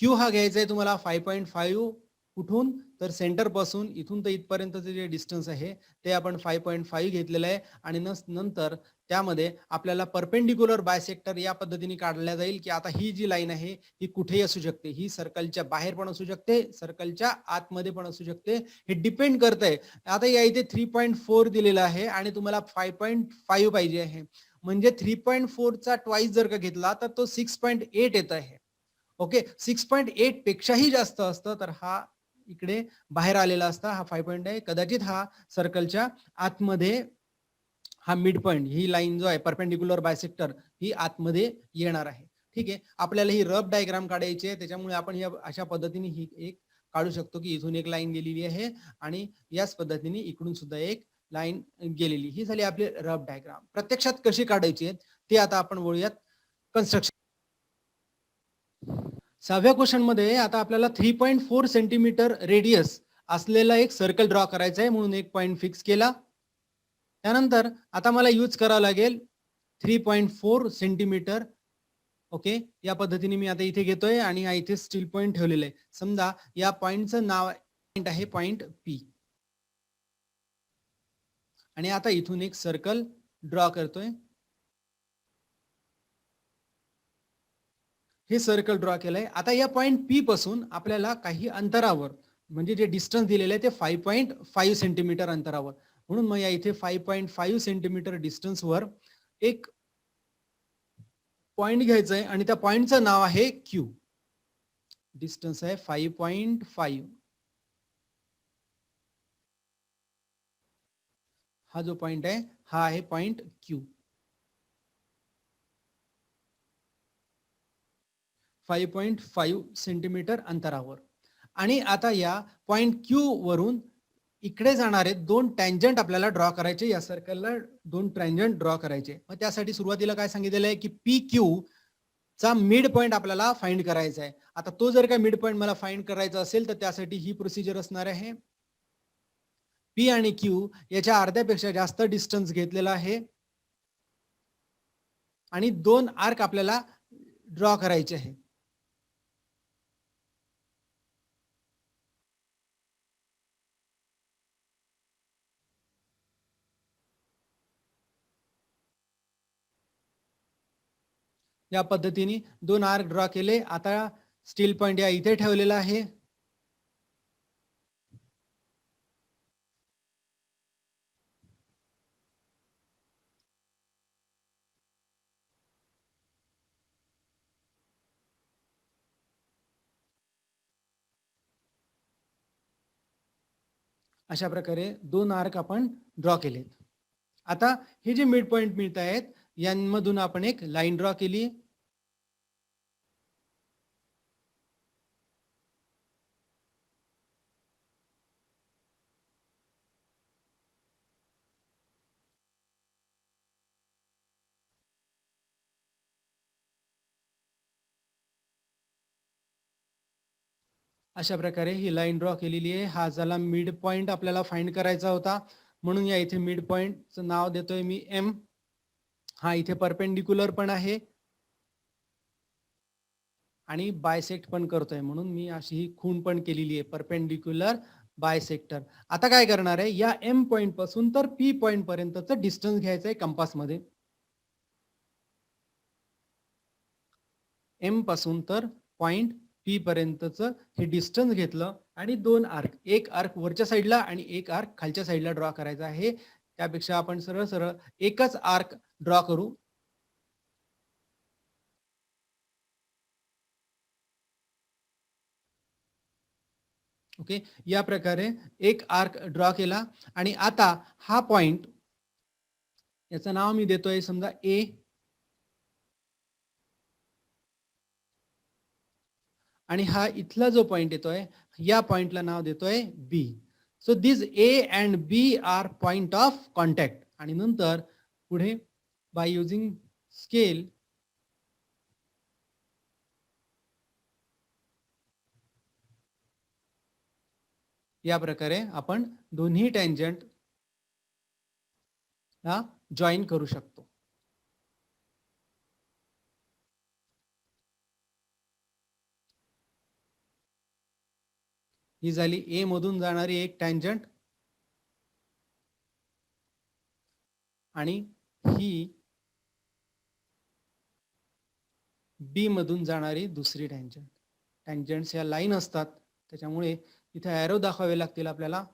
क्यू हा घ्यायचा आहे तुम्हाला 5.5 कुठून तर सेंटर पासून इथून तर इथपर्यंतचे जे डिस्टन्स आहे ते आपण 5.5 घेतलेलं आहे आणि नंतर त्यामध्ये आपल्याला परपेंडिक्युलर बायसेक्टर या पद्धतीने काढल्या जाईल की आता ही जी लाईन आहे ही कुठेही असू शकते. ही सर्कलच्या बाहेर पण असू शकते, सर्कलच्या आतमध्ये पण असू शकते, हे डिपेंड करतंय. आता या इथे 3.4 दिलेला आहे आणि तुम्हाला 5.5 पाहिजे आहे, म्हणजे 3.4 चा ट्वाइस जर का घेतला तर तो 6.8 येत आहे. ओके, 6.8 पेक्षाही जास्त असतं तर हा इकडे बाहेर आलेला असता, हा 5 आहे. कदाचित हा सर्कलच्या आतमध्ये हा मिड पॉइंट, ही लाईन जो आहे परपेंडिक्युलर बायसेक्टर ही आतमध्ये येणार आहे. ठीक आहे, आपल्याला ही रफ डायग्राम काढायची आहे, त्याच्यामुळे आपण या अशा पद्धतीने ही एक काढू शकतो की इथून एक लाईन गेलेली आहे आणि याच पद्धतीने इकडून सुद्धा एक लाईन गेलेली. ही झाली आपली रफ डायग्राम. प्रत्यक्षात कशी काढायची आहे ते आता आपण बोलूयात कन्स्ट्रक्शन. 6व्या क्वेश्चन मध्ये आता आपल्याला 3.4 सेंटीमीटर रेडियस असलेला एक सर्कल ड्रॉ करायचा आहे, म्हणून एक पॉइंट फिक्स केला. त्यानंतर आता मला यूज करावं लागेल 3.4 सेंटीमीटर. ओके, या पद्धतीने मी आता इथे घेतोय आणि हा इथे स्टील पॉइंट ठेवलेला आहे. समजा या पॉइंटचं नाव आहे पॉइंट पी आणि आता इथून एक सर्कल ड्रॉ करतोय. हे सर्कल ड्रॉ केलंय. आता या पॉइंट पी पासून आपल्याला काही अंतरावर, म्हणजे जे डिस्टन्स दिलेलं आहे ते 5.5 सेंटीमीटर अंतरावर, म्हणून मग या इथे 5.5 सेंटीमीटर डिस्टन्सवर एक पॉइंट घ्यायचा आहे आणि त्या पॉइंटचं नाव आहे क्यू. डिस्टन्स आहे 5.5. हा जो पॉइंट आहे हा आहे पॉइंट क्यू. 5.5 सेंटीमीटर अंतरावर. आणि आता या पॉइंट क्यू वरून इकडे जाणारे दोन टँजंट आपल्याला ड्रॉ करायचे. या सर्कलला दोन टँजंट ड्रॉ करायचे. मग त्यासाठी सुरुवातीला काय सांगितलेलं आहे की पी क्यू चा मिड पॉइंट आपल्याला फाइंड करायचा आहे. आता तो जर का मिड पॉइंट मला फाइंड करायचा असेल तर त्यासाठी ही प्रोसिजर असणार आहे. पी आणि क्यू याच्या अर्ध्यापेक्षा जास्त डिस्टन्स घेतलेला आहे आणि दोन आर्क आपल्याला ड्रॉ करायचे आहे. या पद्धतीने दोन आर्क ड्रॉ केले. आता स्टील पॉइंट या इथे ठेवलेला आहे. अशा प्रकारे दोन आर्क आपण ड्रॉ केलेत. आता हे जे मिड पॉइंट मिळत आहेत यांमधून आपण एक लाईन ड्रॉ केली. अशा प्रकारे ही लाईन ड्रॉ केलेली आहे. हा झाला मिड पॉइंट आपल्याला फाइंड करायचा होता, म्हणून या इथे मिड पॉइंटचं नाव देतोय मी एम. हा इथे परपेंडिक्युलर पण आहे आणि बायसेक्ट पण करतोय, म्हणून मी अशी ही खूण पण केलेली आहे, परपेंडिक्युलर बायसेक्टर. आता काय करणार आहे, या एम पॉइंट पासून तर पी पॉइंट पर्यंतचं डिस्टन्स घ्यायचं आहे कंपासमध्ये. एम पासून तर पॉइंट पी पर्यंतचं हे डिस्टन्स घेतलं आणि दोन आर्क, एक आर्क वरच्या साईडला आणि एक आर्क खालच्या साईडला ड्रॉ करायचा आहे. त्यापेक्षा आपण सरळ सरळ एकच आर्क ड्रॉ करू. ओके, या प्रकारे एक आर्क ड्रॉ केला आणि आता हा पॉइंट, याचं नाव मी देतोय समजा ए, आणि हा इथला जो पॉइंट येतोय या पॉइंटला नाव देतोय B. So this A and B are point of contact. आणि नंतर पुढे बाय युजिंग स्केल या प्रकारे आपण दोन्ही टँजंट ला जॉईन करू शकतो. ही झाली ए मधून जाणारी एक टँजंट आणि ही बी मधून जाणारी दुसरी टँजंट. टँजंट्स या लाईन असतात, त्याच्यामुळे इथे ॲरो दाखवावे लागतील आपल्याला.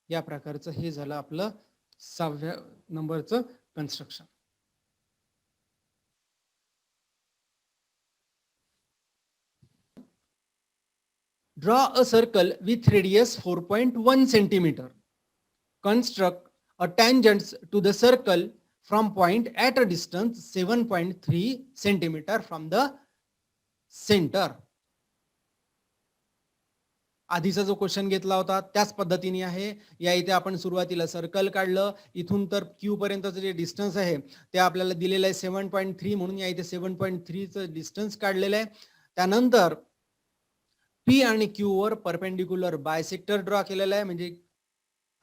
या प्रकारचं हे झालं आपलं 6व्या नंबरचं construction. Draw a circle with radius 4.1 centimeter. Construct a tangent to the circle from point at a distance 7.3 centimeter from the center. आधीचा जो क्वेश्चन घेतला होता त्याच पद्धतीने आहे. या इथे आपण सुरुवातीला सर्कल काढलं, इथून तर क्यू पर्यंतचं जे डिस्टन्स आहे ते आपल्याला दिलेलं आहे 7.3, म्हणून या इथे 7.3चं डिस्टन्स काढलेलं आहे. त्यानंतर पी आणि क्यू वर परपेंडिक्युलर बायसेक्टर ड्रॉ केलेला आहे. म्हणजे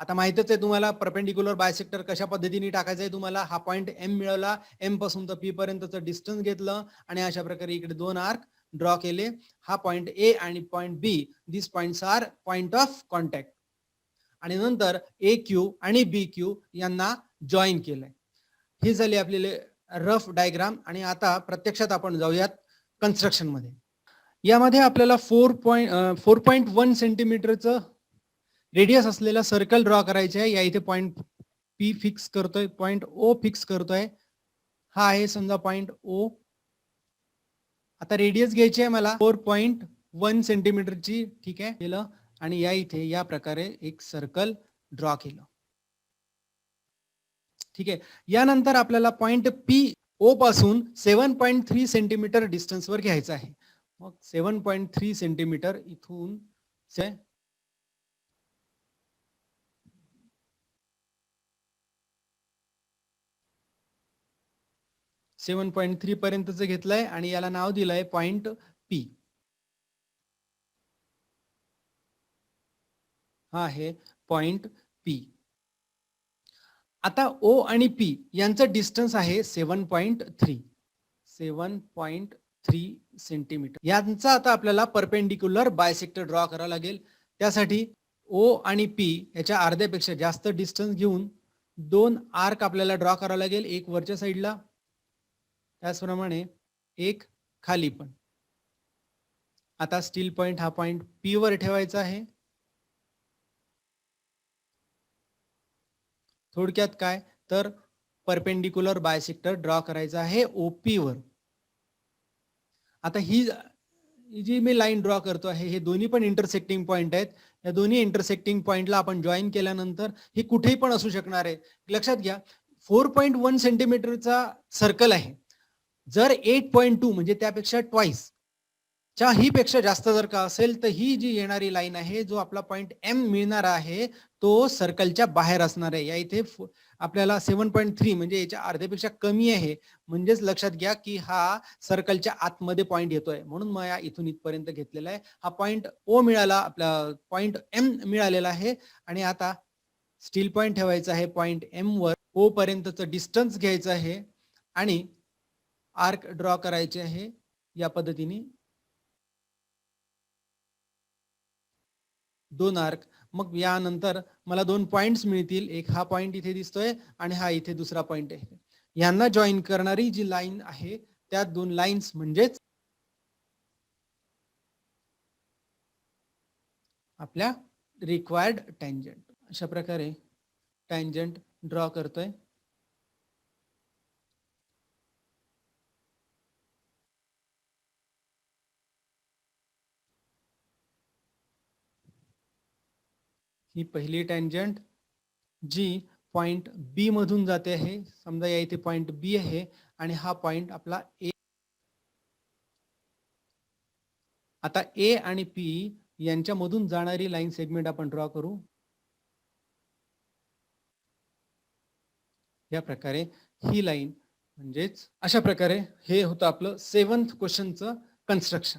आता माहितच आहे तुम्हाला परपेंडिक्युलर बायसेक्टर कशा पद्धतीने टाकायचं आहे. तुम्हाला हा पॉइंट एम मिळवला, एम पासून तर पी पर्यंतचं डिस्टन्स घेतलं आणि अशा प्रकारे इकडे दोन आर्क ड्रॉ केले. हा पॉइंट ए आणि point B, these points are point of contact. आणि नंतर ए क्यू आणि बी क्यू यांना जॉईन केलंय. ही झाली आपली रफ डायग्राम. आणि आता प्रत्यक्षात आपण जाऊयात कन्स्ट्रक्शन मध्ये. यामध्ये आपल्याला 4.1 सेंटीमीटरचं रेडियस असलेला सर्कल ड्रॉ करायचे आहे. या इथे पॉइंट पी फिक्स करतोय, पॉइंट ओ फिक्स करतोय. हा आहे समजा पॉइंट ओ. आता रेडियस घ्यायची आहे मला 4.1 सेंटीमीटरची. ठीक आहे, केलं आणि या इथे या प्रकारे एक सर्कल ड्रॉ केलं. ठीक आहे, यानंतर आपल्याला पॉइंट पी ओ पासून 7.3 सेंटीमीटर डिस्टन्स वर घ्यायचं आहे. मग 7.3 सेंटीमीटर इथून 7.3 पर्यंतच घेतलंय आणि याला नाव दिलंय पॉइंट पी. हा आहे पॉइंट पी. आता ओ आणि पी यांचं डिस्टन्स आहे 7.3 सेंटीमीटर. यांचा आता आपल्याला परपेंडिक्युलर बायसेक्टर ड्रॉ करावा लागेल. त्यासाठी ओ आणि पी याच्या अर्ध्यापेक्षा जास्त डिस्टन्स घेऊन दोन आर्क आपल्याला ड्रॉ करावा लागेल, एक वरच्या साईडला, त्याचप्रमाणे एक खाली पण. आता स्टील पॉइंट हा पॉइंट पी वर ठेवायचा आहे. थोडक्यात काय तर परपेंडिक्युलर बायसेक्टर ड्रॉ करायचा आहे ओपी वर. आता ही जी मी लाईन ड्रॉ करतो आहे हे दोन्ही पण इंटरसेक्टिंग पॉइंट आहेत. या दोन्ही इंटरसेक्टिंग पॉइंटला आपण जॉईन केल्यानंतर हे कुठेही पण असू शकणार आहे. लक्षात घ्या 4.1 सेंटीमीटरचा सर्कल आहे. जर 8.2 म्हणजे त्यापेक्षा ट्वाइस ही पेक्षा जास्त जर का असेल तर ही जी येणारी लाईन आहे, जो आपला पॉइंट एम मिळणार आहे, तो सर्कलच्या बाहेर असणार आहे. या इथे आपल्याला 7.3 म्हणजे याच्या अर्ध्यापेक्षा कमी आहे. म्हणजेच लक्षात घ्या की हा सर्कलच्या आतमध्ये पॉइंट येतोय. म्हणून मग या इथून इथपर्यंत घेतलेला आहे. हा पॉइंट ओ मिळाला, आपला पॉइंट एम मिळालेला आहे. आणि आता स्टील पॉइंट ठेवायचा आहे पॉइंट एम वर. ओ पर्यंतचं डिस्टन्स घ्यायचं आहे आणि आर्क ड्रॉ करायचे आहे या पद्धतीने. 2 आर्क. मग यानंतर मला 2 पॉइंट्स मिळतील. एक हा पॉइंट इथे दिसतोय आणि हा इथे दुसरा पॉइंट आहे. यांना जॉईन करणारी जी लाईन आहे त्या 2 लाईन्स म्हणजेच आपल्या रिक्वायर्ड टँजंट. अशा प्रकारे टँजंट ड्रॉ करतोय. ही पहिली टँजंट जी पॉइंट बी मधून जाते आहे. समजा या इथे पॉइंट बी आहे आणि हा पॉइंट आपला ए. आता ए आणि पी यांच्यामधून जाणारी लाईन सेगमेंट आपण ड्रॉ करू. या प्रकारे ही लाईन म्हणजेच अशा प्रकारे हे होतं आपलं 7th क्वेश्चनचं कन्स्ट्रक्शन.